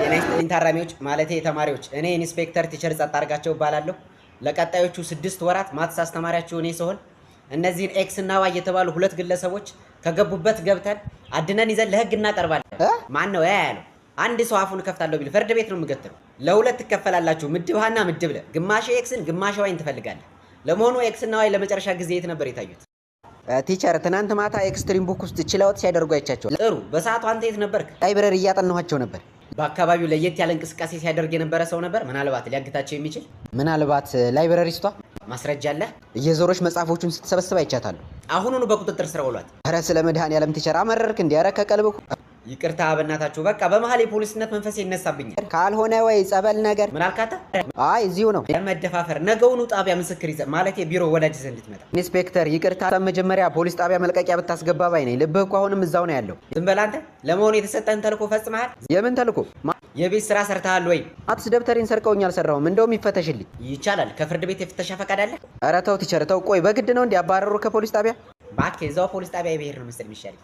ጤና ይስጥልኝ ታራሚዎች ማለቴ ተማሪዎች፣ እኔ ኢንስፔክተር ቲቸር ጸጥ አድርጋቸው እባላለሁ። ለቀጣዮቹ 6 ወራት ማትስ አስተማሪያችሁ እኔ ስሆን እነዚህን ኤክስ እና ዋይ የተባሉ ሁለት ግለሰቦች ከገቡበት ገብተን አድነን ይዘን ለህግ እናቀርባለን። ማን ነው ያለው? አንድ ሰው አፉን ከፍታለሁ ቢል ፍርድ ቤት ነው የምገትረው። ለሁለት ትከፈላላችሁ፣ ምድብ ሀና ምድብ ለ። ግማሽ ኤክስን ግማሽ ዋይን ትፈልጋለህ። ለመሆኑ ኤክስ እና ዋይ ለመጨረሻ ጊዜ የት ነበር የታዩት? ቲቸር ትናንት ማታ ኤክስትሪም ቡክ ውስጥ ችለውት ሲያደርጉ አይቻቸው። ጥሩ። በሰዓቱ አንተ የት ነበርክ? ላይብረሪ እያጠናኋቸው ነበር። በአካባቢው ለየት ያለ እንቅስቃሴ ሲያደርግ የነበረ ሰው ነበር? ምናልባት ሊያግታቸው የሚችል ምናልባት ላይብረሪስቷ ማስረጃ አለ? እየዞሮች መጽሐፎቹን ስትሰበስብ አይቻታለሁ። አሁኑኑ በቁጥጥር ስር ውሏት። ኧረ ስለ መድኃኒዓለም ቲቸር አመረርክ እንዴ? ኧረ ከቀልብኩ ይቅርታ በእናታችሁ። በቃ በመሀል የፖሊስነት መንፈስ ይነሳብኛል። ካልሆነ ወይ ጸበል ነገር ምን አልካታ? አይ እዚሁ ነው ለመደፋፈር። ነገውኑ ጣቢያ ምስክር ይዘህ ማለት ቢሮ ወላጅ ይዘህ እንድትመጣ። ኢንስፔክተር ይቅርታ፣ መጀመሪያ ፖሊስ ጣቢያ መልቀቂያ ብታስገባ ባይ ነኝ። ልብህ እኮ አሁንም እዛው ነው ያለው። ዝም በል አንተ። ለመሆኑ የተሰጠህን ተልእኮ ፈጽመሃል? የምን ተልእኮ? የቤት ስራ ሰርተሃል ወይ? ማትስ ደብተሬን ሰርቀውኝ አልሰራሁም። እንደውም ይፈተሽልኝ። ይቻላል። ከፍርድ ቤት የፍተሻ ፈቃድ አለ? ኧረ ተው ቲቸር ተው። ቆይ በግድ ነው እንዲያባረሩ ከፖሊስ ጣቢያ? እባክህ እዛው ፖሊስ ጣቢያ ብሄር ነው መሰል የሚሻለኝ።